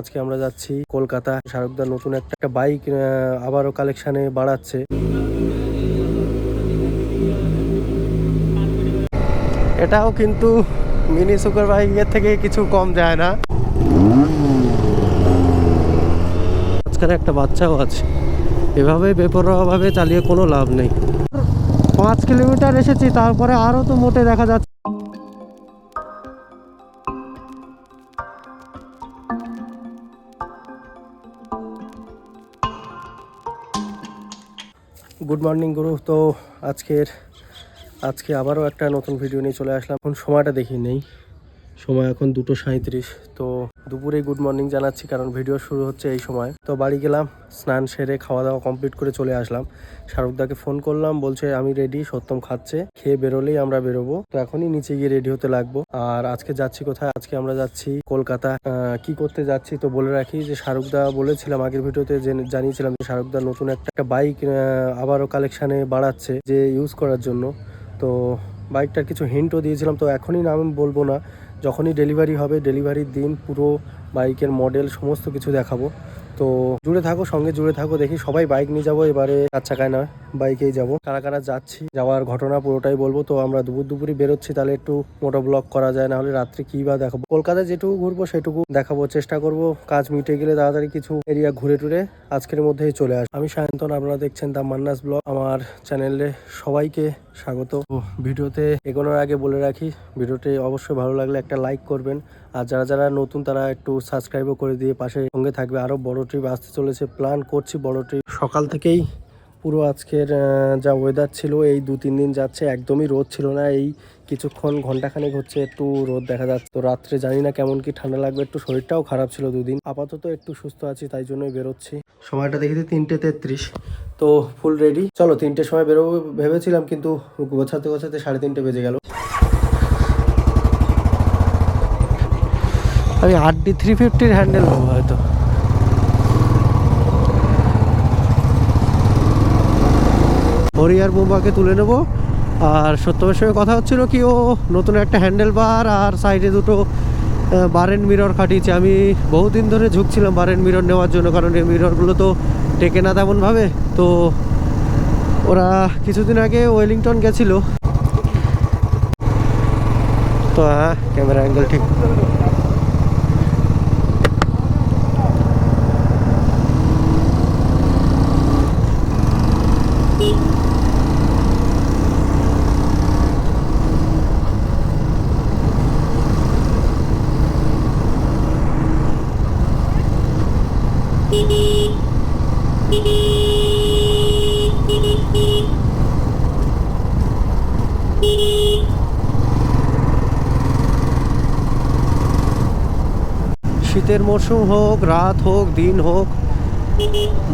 আজকে আমরা যাচ্ছি কলকাতা। শাহরুখদার নতুন একটা বাইক আবারও কালেকশনে বাড়াচ্ছে। এটাও কিন্তু মিনি সুপার বাইকের থেকে কিছু কম যায় না। আজকাল একটা বাচ্চাও আছে। এভাবে বেপরোয়াভাবে চালিয়ে কোনো লাভ নেই। 5 কিলোমিটার এসেছি, তারপরে আরো তো মোটে দেখা যাচ্ছে। গুড মর্নিং গুরু। তো আজকে আবারও একটা নতুন ভিডিও নিয়ে চলে আসলাম। এখন সময়টা দেখি নেই, সময় এখন 2:37। তো দুপুরে গুড মর্নিং জানাচ্ছি, কারণ ভিডিও শুরু হচ্ছে এই সময়। তো বাড়ি গেলাম, স্নান সেরে খাওয়া দাওয়া কমপ্লিট করে চলে আসলাম। শাহরুখদাকে ফোন করলাম, বলছে আমি রেডি, সত্যম খাচ্ছে, খেয়ে বেরোলেই আমরা বেরোবো। তো এখনই নিচে গিয়ে রেডি হতে লাগবো। আর আজকে যাচ্ছি কোথায়? আজকে আমরা যাচ্ছি কলকাতা। কি করতে যাচ্ছি তো বলে রাখি যে শাহরুখদা বলেছিলাম আগের ভিডিওতে, জানিয়েছিলাম যে শাহরুখদা নতুন একটা বাইক আবারও কালেকশনে বাড়াচ্ছে যে ইউজ করার জন্য। তো বাইকটার কিছু হিন্টও দিয়েছিলাম। তো এখনই নাম বলবো না, যখনই ডেলিভারি হবে, ডেলিভারির দিন পুরো বাইকের মডেল সমস্ত কিছু দেখাবো। তো জুড়ে থাকো, সঙ্গে জুড়ে থাকো। দেখি সবাই বাইক নিয়ে যাবো এবারে, 4 চাকায় নয়, বাইকেই যাবো। কারা কারা যাচ্ছি, যাওয়ার ঘটনা পুরোটাই বলবো। তো আমরা দুপুরই বেরোচ্ছি, তাহলে একটু মোটো ব্লগ করা যায়, নাহলে রাত্রে কী বা দেখাবো। কলকাতায় যেটুকু ঘুরবো সেটুকু দেখাবো, চেষ্টা করব। কাজ মিটে গেলে তাড়াতাড়ি কিছু এরিয়া ঘুরে টুরে আজকের মধ্যেই চলে আসবো। আমি সায়ন্তন, আপনারা দেখছেন দ্য মান্নাস ব্লগ। আমার চ্যানেলে সবাইকে স্বাগত। ভিডিওতে এগোনোর আগে বলে রাখি, ভিডিওটি অবশ্যই ভালো লাগলে একটা লাইক করবেন। আর যারা নতুন তারা একটু সাবস্ক্রাইবও করে দিয়ে পাশে সঙ্গে থাকবে। আরও বড় ট্রিপ আসতে চলেছে, প্ল্যান করছি বড় ট্রিপ। সকাল থেকেই পুরো আজকের যা ওয়েদার ছিল, এই 2-3 দিন যাচ্ছে, একদমই রোদ ছিল না। এই কিছুক্ষণ ঘন্টাখানেক হচ্ছে একটু রোদ দেখা যাচ্ছে। তো রাত্রে জানি না কেমন কি ঠান্ডা লাগবে, একটু শরীরটাও খারাপ ছিল 2 দিন। আপাতত একটু সুস্থ আছি, তাই জন্যই বেরোচ্ছি। সময়টা দেখেছি 3:33। তো ফুল রেডি, চলো 3টের সময় বেরোবো ভেবেছিলাম, কিন্তু গোছাতে 3:30 বেজে গেল। আমি RD 350 হ্যান্ডেল হবো হয়তো। হরিয়ার বোম্বাকে তুলে নেবো। আর সত্যমের সঙ্গে কথা হচ্ছিল কি, ও নতুন একটা হ্যান্ডেল বার আর সাইডে দুটো বারেন মিরর কাটিয়েছে। আমি বহুদিন ধরে ঝুঁকছিলাম বারেন মিরর নেওয়ার জন্য, কারণ এই মিররগুলো তো টেকে না তেমনভাবে। তো ওরা কিছুদিন আগে ওয়েলিংটন গেছিলো। তো হ্যাঁ, ক্যামেরা অ্যাঙ্গেল ঠিক। শীতের মরশুম হোক, রাত হোক, দিন হোক,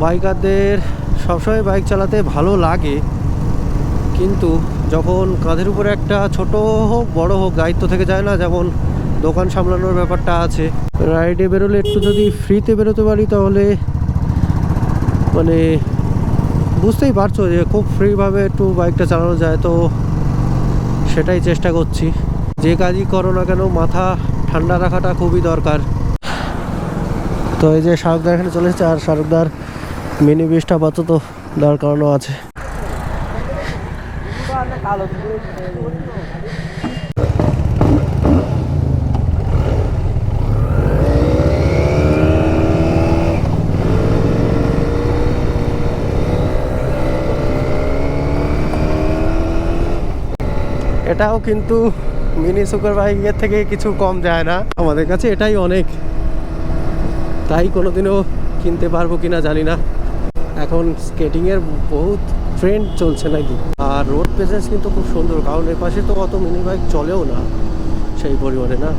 বাইকারদের সবসময় বাইক চালাতে ভালো লাগে। কিন্তু যখন কাঁধের উপরে একটা ছোট হোক বড় হোক দায়িত্ব থেকে যায় না, যেমন দোকান সামলানোর ব্যাপারটা আছে, রাইডে বেরোলে একটু যদি ফ্রিতে বেরোতে পারি, তাহলে মানে বুঝতেই পারছো যে খুব ফ্রিভাবে একটু বাইকটা চালানো যায়। তো সেটাই চেষ্টা করছি। যে কাজই করো না কেন, মাথা ঠান্ডা রাখাটা খুবই দরকার। তো এই যে শাহরুখদার এখানে চলে এসেছে, আর শাহরুখদার মিনি বিশটা আপাতত দাঁড় করানো আছে। এটাও কিন্তু মিনি সুপার বাইকের থেকে কিছু কম যায় না। আমাদের কাছে এটাই অনেক, তাই কোনোদিনও কিনতে পারবো কিনা জানি না। এখন স্কেটিংয়ের বহুত ট্রেন্ড চলছে নাকি। আর রোড প্রেজেন্স কিন্তু খুব সুন্দর, কারণ এর পাশে তো অত মিনি বাইক চলেও না সেই পরিমাণে না।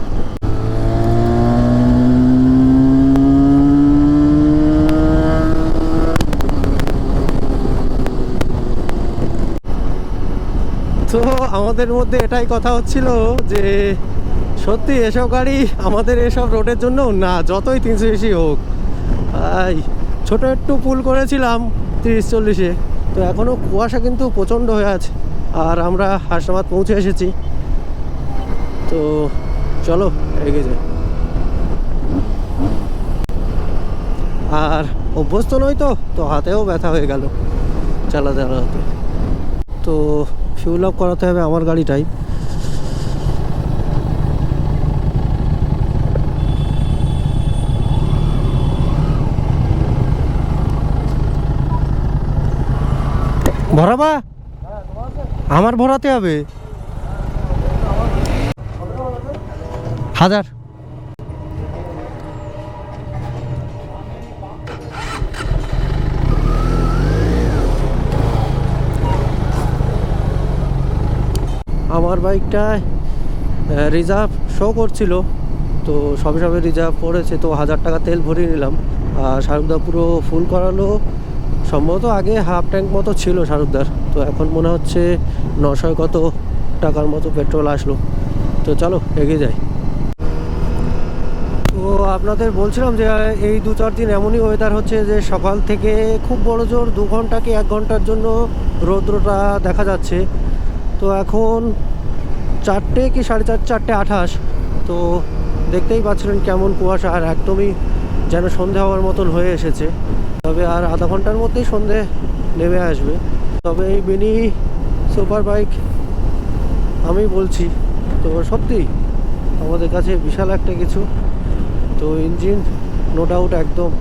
তো আমাদের মধ্যে এটাই কথা হচ্ছিল যে সত্যি এসব গাড়ি আমাদের এসব রোডের জন্য না, যতই 380 হোক। ছোট একটু পুল করেছিলাম 30-40-এ, তো এখনও কুয়াশা কিন্তু প্রচণ্ড হয়ে আছে। আর আমরা হাসনাবাদ পৌঁছে এসেছি। তো চলো এগিয়ে যাই। আর অভ্যস্ত নই তো তো হাতেও ব্যথা হয়ে গেল চালাতে চালাতে। তো ফিউল আপ করাতে হবে আমার গাড়িটাই। ভরাবা? আমার ভরাতে হবে 1000। আমার বাইকটায় রিজার্ভ শো করছিল, তো সবে সবে রিজার্ভ পড়েছে, তো 1000 টাকা তেল ভরিয়ে নিলাম। আর শাহরুখদা পুরো ফুল করালো, সম্ভবত আগে হাফ ট্যাঙ্ক মতো ছিল শাহরুখদার, তো এখন মনে হচ্ছে 900 কত টাকার মতো পেট্রোল আসলো। তো চলো এগিয়ে যাই। তো আপনাদের বলছিলাম যে এই 2-4 দিন এমনই ওয়েদার হচ্ছে যে সকাল থেকে খুব বড় জোর 2 ঘন্টা কি 1 ঘন্টার জন্য রৌদ্রটা দেখা যাচ্ছে। তো এখন 4টে কি 4:30, 4:28। তো দেখতেই পাচ্ছিলেন কেমন কুয়াশা, আর একদমই যেন সন্ধে হওয়ার মতন হয়ে এসেছে। তবে আর আধা ঘন্টার মধ্যেই সন্ধে নেমে আসবে। তবে এই মিনি সুপার বাইক আমি বলছি তো সত্যি আমাদের কাছে বিশাল একটা কিছু। তো ইঞ্জিন নো ডাউট একদম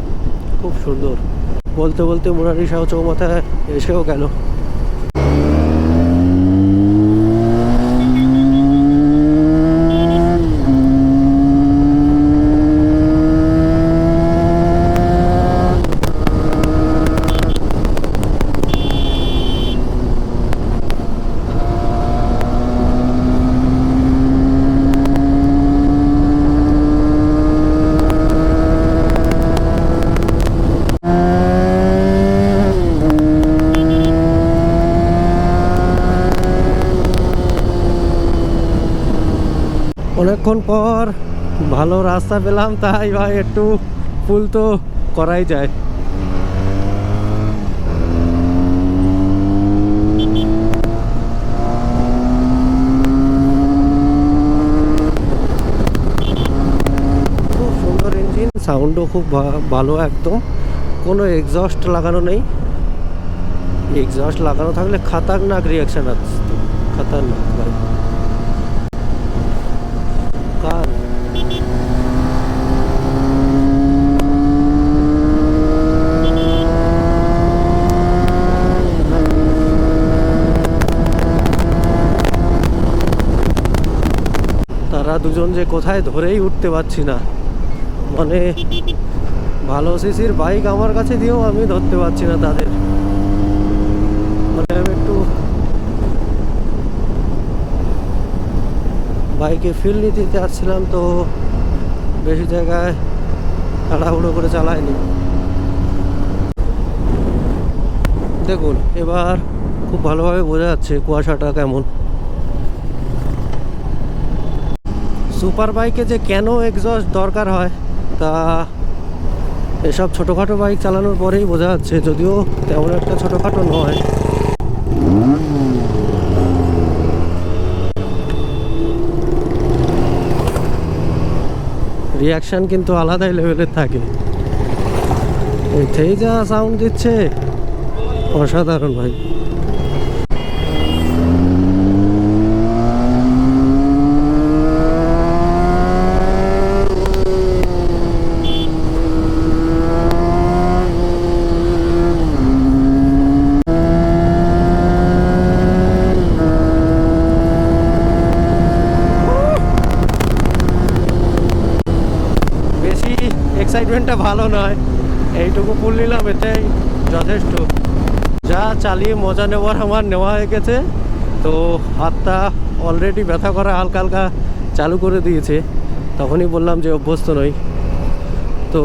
খুব সুন্দর। বলতে বলতে মুরারি শাহ চৌমাথায় এসেও গেল। অনেকক্ষণ পর ভালো রাস্তা পেলাম, তাই ভাই একটু ফুল তো করাই যায়। খুব সুন্দর ইঞ্জিন, সাউন্ডও খুব ভালো একদম। কোনো এক্সস্ট লাগানো নেই। এক্সস্ট লাগানো থাকলে খাতারনাক রিয়াকশান আসতো, খাতারনাক ভাই। কার তারা দুজন যে কোথায় ধরেই উঠতে পারছি না, মানে ভালো সিসির বাইক আমার কাছে দিয়েও আমি ধরতে পারছি না তাদের। মানে আমি একটু বাইকে ফিল নিতে আসছিলাম, তো বেশি জায়গায় তাড়াহুড়ো করে চালায়নি। দেখুন এবার খুব ভালোভাবে বোঝা যাচ্ছে কুয়াশাটা কেমন। সুপার বাইকে যে কেন এক্সস্ট দরকার হয় তা এসব ছোটোখাটো বাইক চালানোর পরেই বোঝা যাচ্ছে, যদিও তেমন একটা ছোটোখাটো নয়। রিয়াকশান কিন্তু আলাদাই লেভেলের থাকে। এতেই যা সাউন্ড দিচ্ছে অসাধারণ ভাই। এক্সাইটমেন্টটা ভালো নয়, এইটুকু পুল নিলাম এতেই যথেষ্ট। যা চালিয়ে মজা নেওয়ার আমার নেওয়া হয়ে গেছে। তো হাতটা অলরেডি ব্যথা করা হালকা হালকা চালু করে দিয়েছে, তখনই বললাম যে অভ্যস্ত নই। তো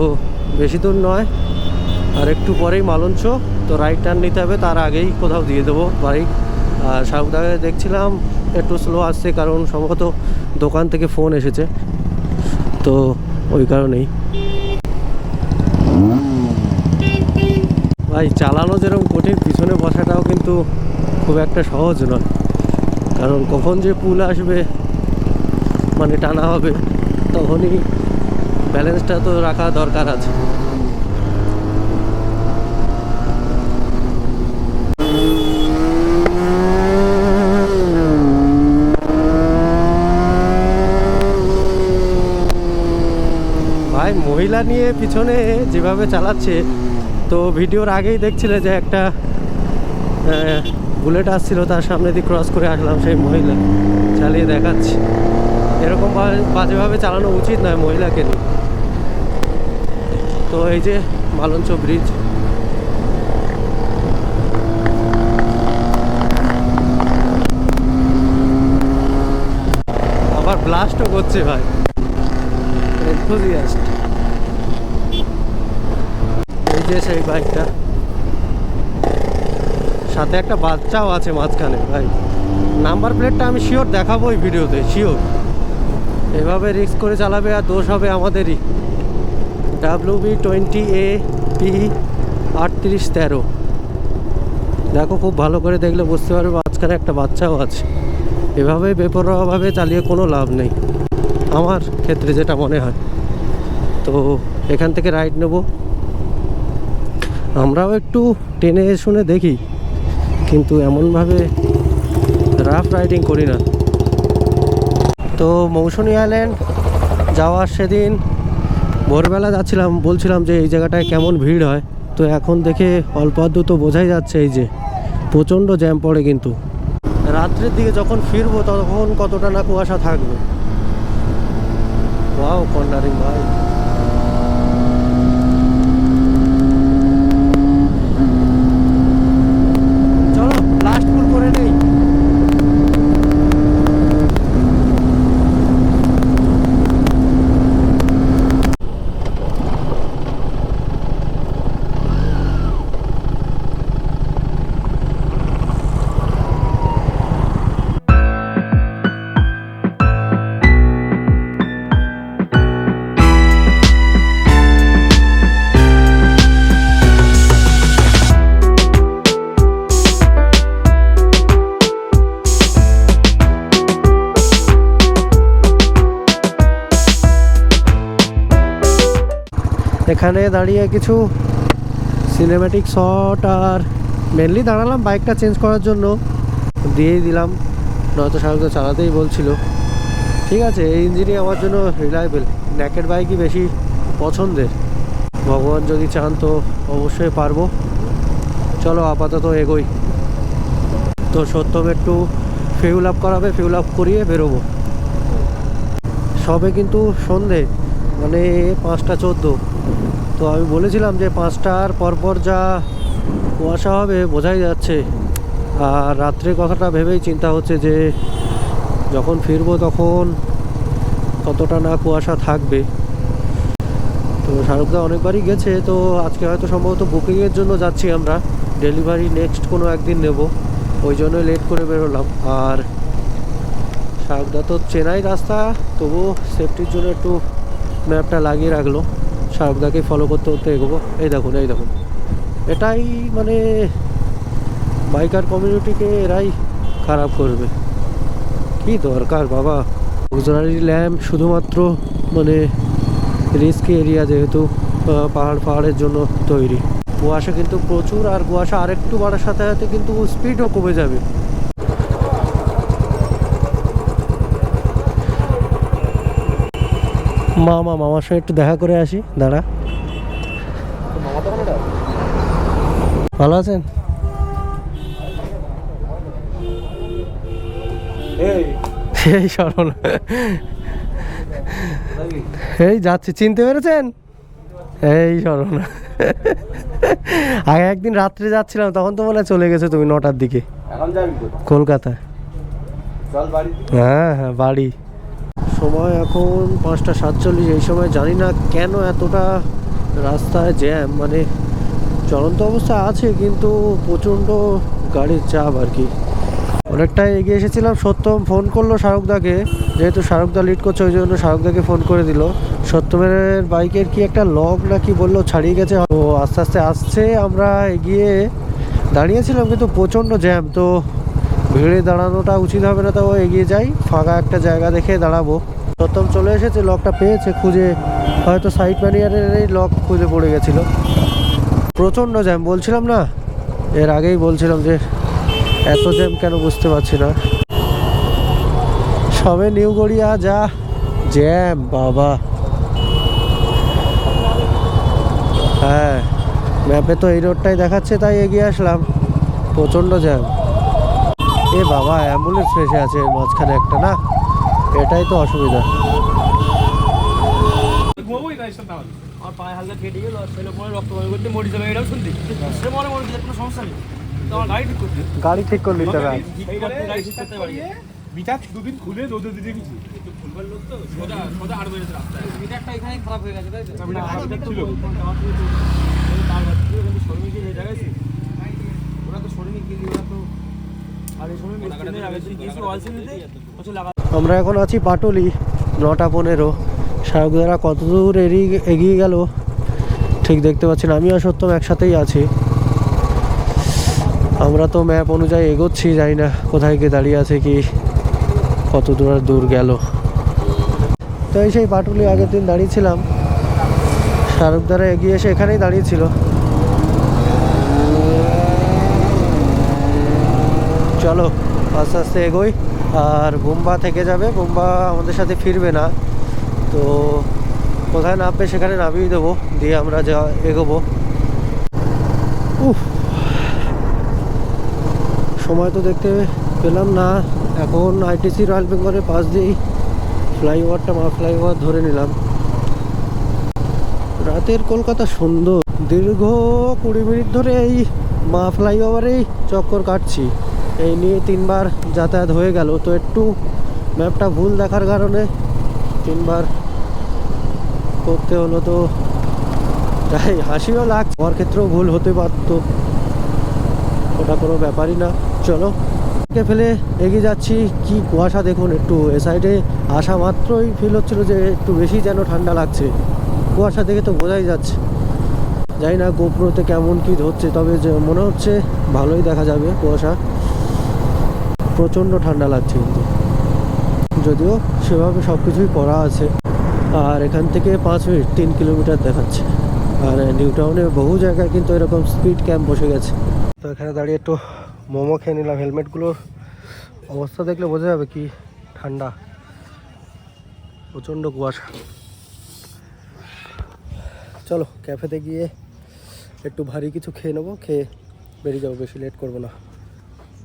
বেশি দূর নয়, আর একটু পরেই মালঞ্চ। তো রাইট টার্ন নিতে হবে, তার আগেই কোথাও দিয়ে দেবো বাইক। আর শাহরুখদাকে দেখছিলাম একটু স্লো আসছে, কারণ সম্ভবত দোকান থেকে ফোন এসেছে, তো ওই কারণেই। ভাই চালানো যেরকম কঠিন, পিছনে বসাটাও কিন্তু খুব একটা সহজ নয়, কারণ কখন যে পুল আসবে মানে টানা হবে, তখনই ব্যালেন্সটা তো রাখা দরকার আছে। নিয়ে পিছনে যেভাবে চালাচ্ছে, তো ভিডিওর আগেই দেখছিলে যে একটা বুলেট আসছিল, তার সামনে দিয়ে ক্রস করে আসলাম, সেই মহিলা চালিয়ে দেখাচ্ছে। এরকম বাজেভাবে চালানো উচিত নয় মহিলাকে নিয়ে। তো এই যে মালঞ্চ ব্রিজ, আবার ব্লাস্টও করছে ভাই, এনথুজিয়াস্ট। এই যে সেই বাইকটা, সাথে একটা বাচ্চাও আছে মাঝখানে ভাই। নাম্বার প্লেটটা আমি শিওর দেখাবো এই ভিডিওতে, শিওর। এভাবে রিস্ক করে চালাবে আর দোষ হবে আমাদেরই। WB20AP 3813। দেখো খুব ভালো করে দেখলে বুঝতে পারবে মাঝখানে একটা বাচ্চাও আছে। এভাবে বেপরোয়াভাবে চালিয়ে কোনো লাভ নেই আমার ক্ষেত্রে যেটা মনে হয়। তো এখান থেকে রাইড নেব, আমরাও একটু টেনে শুনে দেখি, কিন্তু এমনভাবে রাফ রাইডিং করি না। তো মৌসুমী আইল্যান্ড যাওয়ার সেদিন ভোরবেলা যাচ্ছিলাম, বলছিলাম যে এই জায়গাটায় কেমন ভিড় হয়। তো এখন দেখে অল্প আধটু তো বোঝাই যাচ্ছে এই যে প্রচণ্ড জ্যাম পড়ে, কিন্তু রাত্রের দিকে যখন ফিরবো তখন কতটা না কুয়াশা থাকবে। ওয়াও কর্নারিং ভাই। চলো লাস্ট ফুল করে নেই। এখানে দাঁড়িয়ে কিছু সিনেম্যাটিক শট, আর মেনলি দাঁড়ালাম বাইকটা চেঞ্জ করার জন্য, দিয়েই দিলাম, নয়তো সারাদিন চালাতেই বলছিল। ঠিক আছে, এই ইঞ্জিনই আমার জন্য রিলায়েবল, ন্যাকেড বাইকই বেশি পছন্দের। ভগবান যদি চান তো অবশ্যই পারবো। চলো আপাতত এগোই। তো সত্যম একটু ফিউল আপ করাবে, ফিউল আপ করিয়ে বেরোবো। সবে কিন্তু সন্ধে, মানে 5টা 14। তো আমি বলেছিলাম যে 5টার পরপর যা কুয়াশা হবে বোঝাই যাচ্ছে। আর রাত্রের কথাটা ভেবেই চিন্তা হচ্ছে যে যখন ফিরবো তখন কতটা না কুয়াশা থাকবে। তো শাহরুখদা অনেকবারই গেছে, তো আজকে হয়তো সম্ভবত বুকিংয়ের জন্য যাচ্ছি আমরা, ডেলিভারি নেক্সট কোনো একদিন নেব, ওই জন্যই লেট করে বেরোলাম। আর শাহরুখদা তো চেনাই রাস্তা, তবুও সেফটির জন্য একটু ম্যাপটা লাগিয়ে রাখলো। শাহরুখদাকে ফলো করতে করতে এগোবো। এই দেখুন এই দেখুন, এটাই মানে বাইকার কমিউনিটিকে এরাই খারাপ করবে। কি দরকার বাবা, অক্সিলারি ল্যাম্প শুধুমাত্র মানে রিস্কি এরিয়া, যেহেতু পাহাড়ের জন্য তৈরি। কুয়াশা কিন্তু প্রচুর, আর কুয়াশা আরেকটু বাড়ার সাথে সাথে কিন্তু স্পিডও কমে যাবে। মামার সঙ্গে একটু দেখা করে আসি, দাঁড়া। ভালো আছেন? এই শরণ, এই যাচ্ছি, চিনতে পেরেছেন? এই শরণ, আগে একদিন রাত্রে যাচ্ছিলাম, তখন তো মনে হয় চলে গেছে তুমি 9টার দিকে কলকাতায়। হ্যাঁ হ্যাঁ বাড়ি। সময় এখন 5টা 47। এই সময় জানি না কেন এতটা রাস্তায় জ্যাম, মানে চলন্ত অবস্থা আছে কিন্তু প্রচণ্ড গাড়ির চাপ আর কি। অনেকটাই এগিয়ে এসেছিলাম। সত্যম ফোন করলো শাহরুখদাকে, যেহেতু শাহরুখদা লিড করছে ওই জন্য শাহরুখদাকে ফোন করে দিল। সত্যমের বাইকের কি একটা লক না কি বললো ছাড়িয়ে গেছে, তো আস্তে আস্তে আসছে। আমরা এগিয়ে দাঁড়িয়েছিলাম কিন্তু প্রচণ্ড জ্যাম, তো ভিড়ে দাঁড়ানোটা উচিত হবে না, তো এগিয়ে যাই, ফাঁকা একটা জায়গা দেখে দাঁড়াবো। সত্যম চলে এসেছে, লকটা পেয়েছে খুঁজে, হয়তো সাইড প্যানিয়ারের লক খুঁজে পড়ে গেছিলো। প্রচণ্ড জ্যাম, বলছিলাম না এর আগেই, বলছিলাম যে এত জ্যাম কেন বুঝতে পারছি না। সবে নিউ গড়িয়া, যা জ্যাম বাবা। ম্যাপে তো এই রোডটাই দেখাচ্ছে, তাই এগিয়ে আসলাম। প্রচণ্ড জ্যাম। এ বাবা, অ্যাম্বুলেন্স ফেসে আছে এর মাঝখানে একটা, না এটাই তো অসুবিধা। আমার পায়ে হালকা কেটে গেল, ছেলে পরে রক্ত বমি করতে মরে যাবে, এটাও শুনতে সে মনে মনে কোনো সমস্যা নেই। তো আমার গাড়ি ঠিক করতে, গাড়ি ঠিক করলি তো? গাড়ি ঠিক করতে পারি। মিটার দুদিন খুলে রোদে দিতে গেছি, ফুলবার লোক তো সোজা সোজা আড় বেড়েছে রাস্তায়। মিটারটা এখানে খারাপ হয়ে গেছে, তাই তো? মিটার খারাপ ছিল। তার বাদ দিয়ে কিন্তু শোরুমে গিয়ে যে জায়গায় ওরা তো শোরুমে গিয়ে ওরা তো আর এই শোরুমে মিস্ত্রিদের আগে থেকে কিছু ওয়ালসি নিতে হচ্ছে লাগা। আমরা এখন আছি পাটুলি, 9:15। সাহেবদারা কত দূর এগিয়ে গেল ঠিক দেখতে পাচ্ছি না। আমিও সত্যম একসাথেই আছি। আমরা তো ম্যাপ অনুযায়ী এগোচ্ছি, জানি না কোথায় গিয়ে দাঁড়িয়ে আছে, কি কত দূর গেল। তো এই সেই পাটুলি আগের দিন দাঁড়িয়েছিলাম, শাহরুখদারা এগিয়ে এসে এখানেই দাঁড়িয়েছিল। চলো আস্তে আস্তে এগোই। আর বোম্বা থেকে যাবে, বোম্বা আমাদের সাথে ফিরবে না, তো কোথায় নামবে সেখানে নামিয়ে দেবো, দিয়ে আমরা যা এগোবো। সময় তো দেখতে পেলাম না। এখন আইটিসি রয়্যাল বেঙ্গলের পাশ দিয়েই ফ্লাইওভারটা, ফ্লাইওভার ধরে নিলাম। রাতের কলকাতা সুন্দর। দীর্ঘ 20 মিনিট ধরে এই ফ্লাইওভারেই চক্কর কাটছি। এই নিয়ে 3বার যাতায়াত হয়ে গেল, তো একটু ম্যাপটা ভুল দেখার কারণে 3বার করতে হলো। তো তাই হাসিও লাগছে, আমার ক্ষেত্রেও ভুল হতে পারতো, ওটা কোনো ব্যাপারই না। চলো ফেলে এগিয়ে যাচ্ছি। কি কুয়াশা দেখুন, একটু এ সাইডে আসা মাত্রই ফিল হচ্ছিল যে একটু বেশি যেন ঠান্ডা লাগছে। কুয়াশা দেখে তো বোঝাই যাচ্ছে। জানি না গোপ্রোতে কেমন কি ধরছে, তবে যে মনে হচ্ছে ভালোই দেখা যাবে কুয়াশা। প্রচণ্ড ঠান্ডা লাগছে কিন্তু, যদিও সেভাবে সব কিছুই করা আছে। আর এখান থেকে 5 মিনিট 3 কিলোমিটার দেখাচ্ছে। আর নিউ টাউনে বহু জায়গায় কিন্তু এরকম স্পিড ক্যাম্প বসে গেছে। তো এখানে দাঁড়িয়ে একটু মোমো খেয়ে নিলাম। হেলমেটগুলোর অবস্থা দেখলে বোঝা যাবে কি ঠান্ডা, প্রচণ্ড কুয়াশা। চলো ক্যাফেতে গিয়ে একটু ভারী কিছু খেয়ে নেবো, খেয়ে বেরিয়ে যাবো, বেশি লেট করবো না।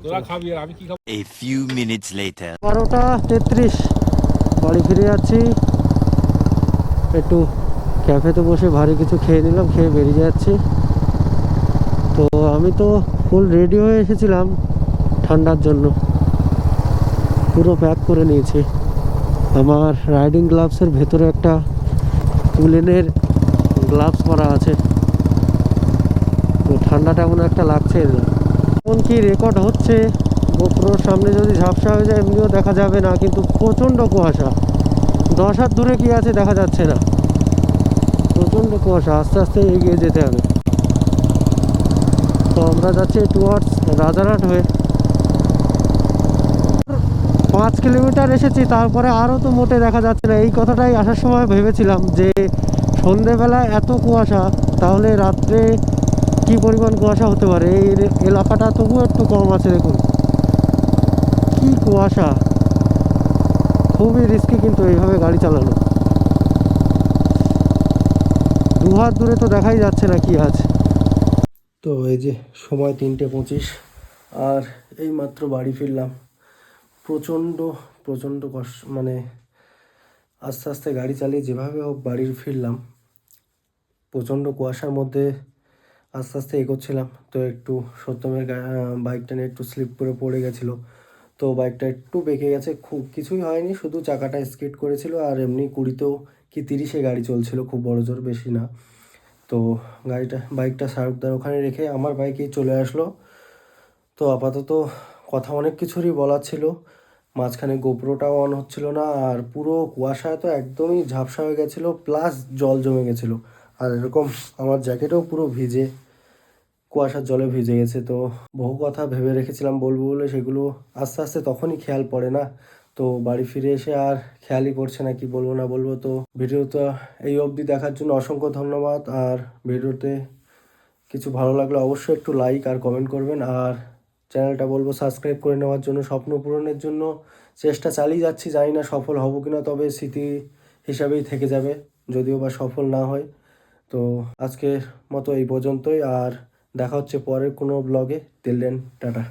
তোরা খাবি আর আমি কি খাবো? A few minutes later. 12:33 বাড়ি ফিরে যাচ্ছি। একটু ক্যাফেতে বসে ভারী কিছু খেয়ে নিলাম, খেয়ে বেরিয়ে যাচ্ছি। তো আমি তো ফুল রেডি হয়ে এসেছিলাম ঠান্ডার জন্য, পুরো প্যাক করে নিয়েছি। আমার রাইডিং গ্লাভসের ভেতরে একটা উলেনের গ্লাভস পরা আছে, তো ঠান্ডাটা এমন একটা লাগছে না। এমন কি রেকর্ড হচ্ছে, গোপ্রোর সামনে যদি ঝাপসা হয়ে যায় এমনিও দেখা যাবে না, কিন্তু প্রচণ্ড কুয়াশা। 10 হাত দূরে কি আছে দেখা যাচ্ছে না, প্রচণ্ড কুয়াশা। আস্তে আস্তে এগিয়ে যেতে হবে। তো আমরা যাচ্ছি টুয়ার্ডস রাজারহাট হয়ে। 5 কিলোমিটার এসেছি, তারপরে আরও তো মোটে দেখা যাচ্ছে না। এই কথাটাই আসার সময় ভেবেছিলাম যে সন্ধেবেলায় এত কুয়াশা, তাহলে রাত্রে কি পরিমাণ কুয়াশা হতে পারে। এই এলাকাটা তবুও একটু কম আছে, দেখুন কি কুয়াশা। খুবই রিস্কি কিন্তু এইভাবে গাড়ি চালানো। 2 হাত দূরে তো দেখাই যাচ্ছে না কি আছে। তো এই যে সময় 3:25, আর এই মাত্র বাড়ি ফিরলাম। প্রচণ্ড কষ্ট, মানে আস্তে আস্তে গাড়ি চালিয়ে যেভাবে হোক বাড়ি ফিরলাম। প্রচণ্ড কুয়াশার মধ্যে আস্তে আস্তে এগোচ্ছিলাম। তো একটু সত্যমের বাইকটা নিয়ে একটু স্লিপ করে পড়ে গেছিলো, তো বাইকটা একটু বেঁকে গেছে। খুব কিছুই হয়নি, শুধু চাকাটা স্কিড করেছিল। আর এমনি 20 কি 30-এ গাড়ি চলছিল, খুব বড় জোর, বেশি না। তো বাইকটা শাহরুখদার ওখানে রেখে আমার বাইকেই চলে আসলো। তো আপাতত কথা অনেক কিছুরই বলার ছিল, মাঝখানে গোপ্রোটাও অন হচ্ছিল না। আর পুরো কুয়াশায় তো একদমই ঝাপসা হয়ে গেছিলো, প্লাস জল জমে গেছিলো। আর এরকম আমার জ্যাকেটও পুরো ভিজে, কুয়াশার জলে ভিজে গেছে। তো বহু কথা ভেবে রেখেছিলাম বলবো বলে, সেগুলো আস্তে আস্তে তখনই খেয়াল পড়ে না। তো বাড়ি ফিরে এসে আর খেয়ালই পড়ছে না কি বলবো না বলবো। তো ভিডিওটা এই অবধি দেখার জন্য অসংখ্য ধন্যবাদ। আর ভিডিওতে কিছু ভালো লাগলে অবশ্যই একটু লাইক আর কমেন্ট করবেন। আর চ্যানেলটা বলবো সাবস্ক্রাইব করে নেওয়ার জন্য। স্বপ্ন পূরণের জন্য চেষ্টা চালিয়ে যাচ্ছি, জানি না সফল হব কিনা, তবে স্মৃতি হিসাবেই থেকে যাবে যদিও বা সফল না হয়। তো আজকের মতো এই পর্যন্তই, আর দেখা হচ্ছে পরের কোনো ব্লগে। Till then tata.